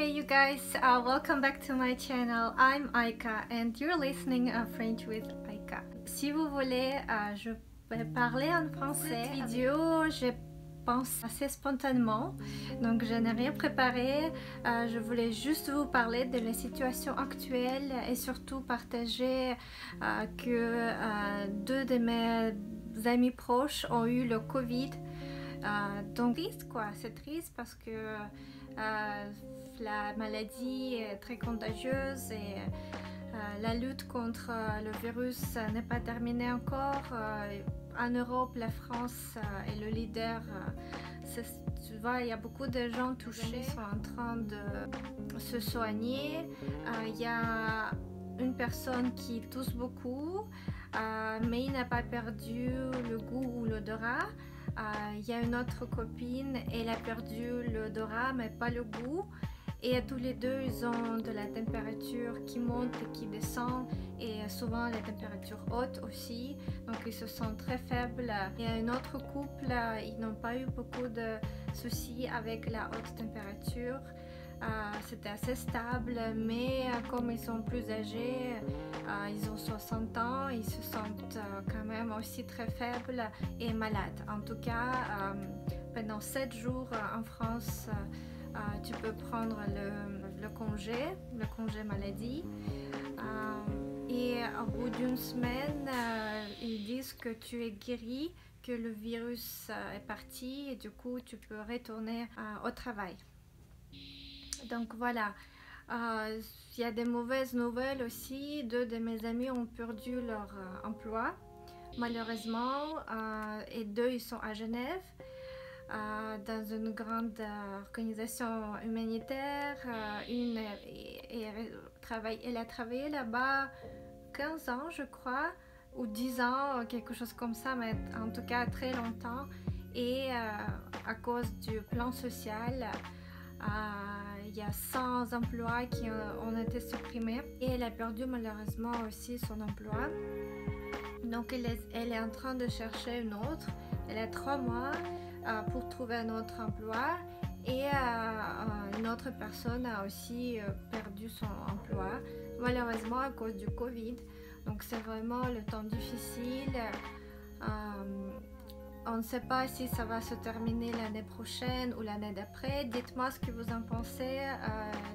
Hey you guys, welcome back to my channel. I'm Aika and you're listening to French with Aika. Si vous voulez, je vais parler en français. Cette vidéo, je pense assez spontanément, donc je n'ai rien préparé. Je voulais juste vous parler de la situation actuelle et surtout partager que deux de mes amis proches ont eu le Covid. Donc triste quoi, c'est triste parce que la maladie est très contagieuse et la lutte contre le virus n'est pas terminée encore. En Europe, la France est le leader. Tu vois, il y a beaucoup de gens touchés qui sont en train de se soigner. Il y a une personne qui tousse beaucoup, mais il n'a pas perdu le goût ou l'odorat. Il y a une autre copine, elle a perdu l'odorat mais pas le goût. Et tous les deux, ils ont de la température qui monte et qui descend, et souvent la température haute aussi, donc ils se sentent très faibles. Il y a un autre couple, ils n'ont pas eu beaucoup de soucis avec la haute température. C'était assez stable, mais comme ils sont plus âgés, ils ont 60 ans, ils se sentent quand même aussi très faibles et malades. En tout cas, pendant 7 jours en France, tu peux prendre le congé maladie, et au bout d'une semaine, ils disent que tu es guéri, que le virus est parti et du coup tu peux retourner au travail. Donc voilà, il y a des mauvaises nouvelles aussi. Deux de mes amis ont perdu leur emploi malheureusement, et deux ils sont à Genève. Dans une grande organisation humanitaire. Une elle a travaillé là-bas 15 ans je crois, ou 10 ans, quelque chose comme ça, mais en tout cas très longtemps. Et à cause du plan social, il y a 100 emplois qui ont été supprimés, et elle a perdu malheureusement aussi son emploi. Donc elle est en train de chercher une autre. Elle a 3 mois pour trouver un autre emploi, et une autre personne a aussi perdu son emploi malheureusement à cause du Covid. Donc c'est vraiment le temps difficile. On ne sait pas si ça va se terminer l'année prochaine ou l'année d'après. Dites-moi ce que vous en pensez.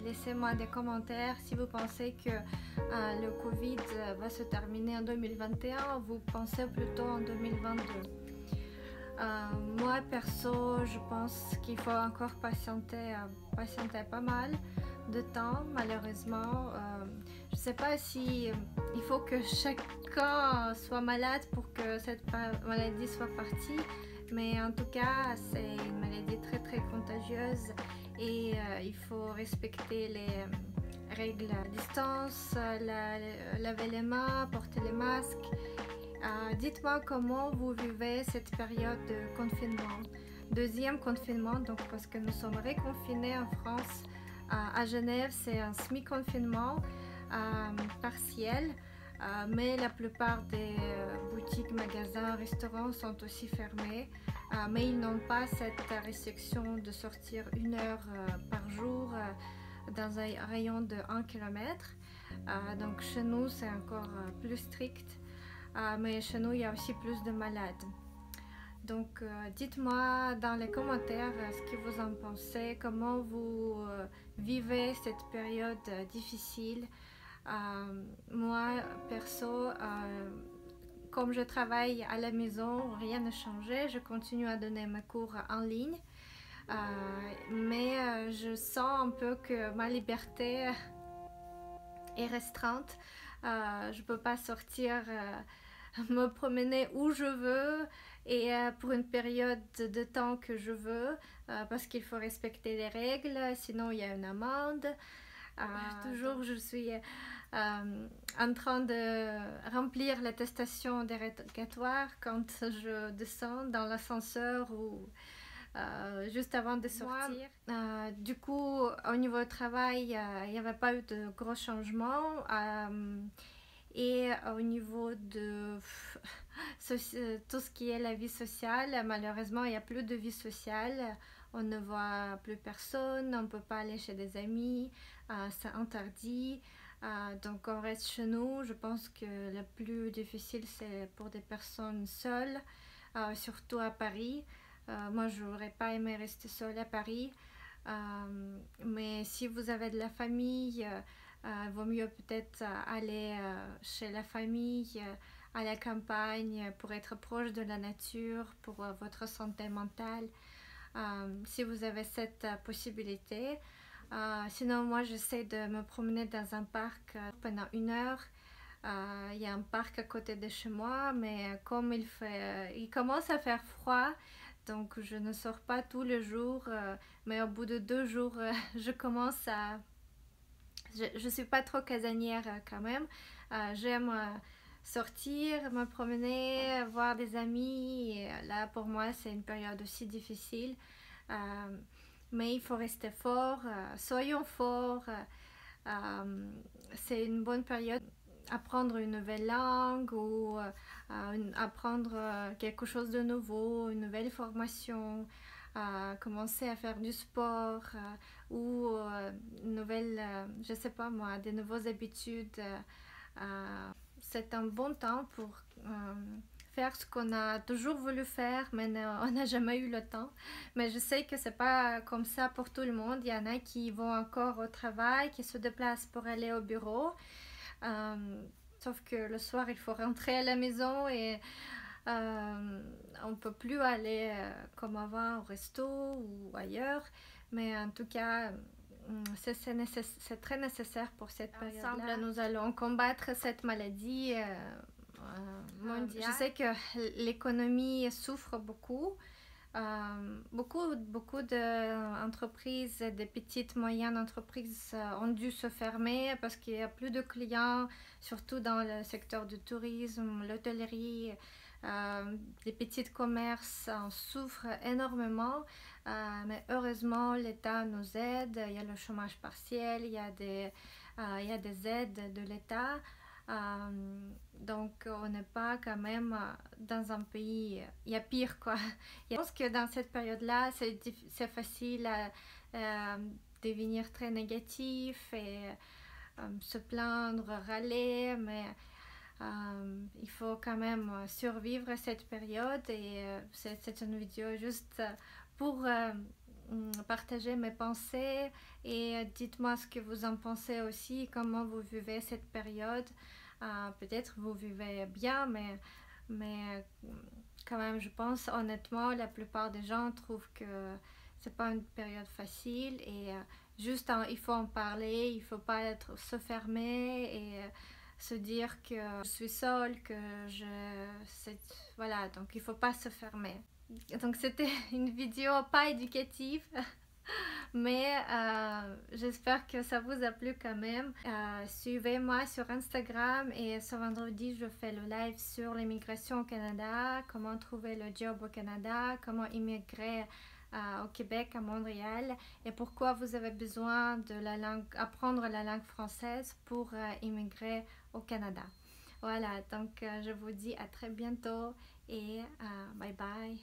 Laissez-moi des commentaires si vous pensez que le Covid va se terminer en 2021 ou vous pensez plutôt en 2022. Moi perso, je pense qu'il faut encore patienter pas mal de temps malheureusement. Je ne sais pas si il faut que chacun soit malade pour que cette maladie soit partie, mais en tout cas c'est une maladie très très contagieuse, et il faut respecter les règles à distance, laver les mains, porter les masques. Dites-moi comment vous vivez cette période de confinement, deuxième confinement, donc parce que nous sommes reconfinés en France. À Genève, c'est un semi-confinement partiel, mais la plupart des boutiques, magasins, restaurants sont aussi fermés, mais ils n'ont pas cette restriction de sortir 1 heure par jour dans un rayon de 1 km. Donc chez nous, c'est encore plus strict. Mais chez nous il y a aussi plus de malades. Donc dites-moi dans les commentaires ce que vous en pensez, comment vous vivez cette période difficile. Moi perso, comme je travaille à la maison, rien n'a changé, je continue à donner mes cours en ligne, mais je sens un peu que ma liberté est restreinte. Je peux pas sortir me promener où je veux et pour une période de temps que je veux, parce qu'il faut respecter les règles, sinon il y a une amende. Toujours je suis en train de remplir l'attestation dérogatoire quand je descends dans l'ascenseur ou juste avant de sortir. Du coup au niveau du travail, il n'y avait pas eu de gros changements. Et au niveau de tout ce qui est la vie sociale, malheureusement il n'y a plus de vie sociale. on ne voit plus personne, on ne peut pas aller chez des amis, c'est interdit. Donc on reste chez nous. Je pense que le plus difficile c'est pour des personnes seules, surtout à Paris. Moi je n'aurais pas aimé rester seule à Paris, mais si vous avez de la famille, vaut mieux peut-être aller chez la famille, à la campagne, pour être proche de la nature, pour votre santé mentale, si vous avez cette possibilité. Sinon moi j'essaie de me promener dans un parc pendant 1 heure. Il y a un parc à côté de chez moi, mais comme il commence à faire froid, donc je ne sors pas tous les jours, mais au bout de 2 jours, je commence à... Je suis pas trop casanière quand même. J'aime sortir, me promener, voir des amis. Et là, pour moi, c'est une période aussi difficile. Mais il faut rester fort, soyons forts. C'est une bonne période. Apprendre une nouvelle langue ou apprendre quelque chose de nouveau, une nouvelle formation, commencer à faire du sport ou je sais pas moi, des nouvelles habitudes. C'est un bon temps pour faire ce qu'on a toujours voulu faire, mais on n'a jamais eu le temps. Mais je sais que c'est pas comme ça pour tout le monde. Il y en a qui vont encore au travail, qui se déplacent pour aller au bureau. Sauf que le soir il faut rentrer à la maison et on ne peut plus aller comme avant au resto ou ailleurs, mais en tout cas c'est très nécessaire pour cette période-là. Ensemble nous allons combattre cette maladie mondiale. Je sais que l'économie souffre beaucoup. Beaucoup d'entreprises, des petites moyennes entreprises ont dû se fermer parce qu'il n'y a plus de clients, surtout dans le secteur du tourisme, l'hôtellerie. Les petits commerces en souffrent énormément, mais heureusement l'État nous aide. Il y a le chômage partiel, il y a des aides de l'État. Donc on n'est pas quand même dans un pays, il y a pire quoi. Je pense que dans cette période là c'est facile à devenir très négatif et se plaindre, râler, mais il faut quand même survivre à cette période et c'est une vidéo juste pour partager mes pensées et dites-moi ce que vous en pensez aussi, comment vous vivez cette période. Peut-être vous vivez bien, mais quand même je pense honnêtement la plupart des gens trouvent que c'est pas une période facile et juste il faut en parler, il faut pas se fermer et se dire que je suis seule, voilà, donc il faut pas se fermer. Donc c'était une vidéo pas éducative mais j'espère que ça vous a plu quand même. Suivez-moi sur Instagram et ce vendredi je fais le live sur l'immigration au Canada, comment trouver le job au Canada, comment immigrer au Québec, à Montréal, et pourquoi vous avez besoin de apprendre la langue française pour immigrer au Canada. Voilà, donc je vous dis à très bientôt et bye bye.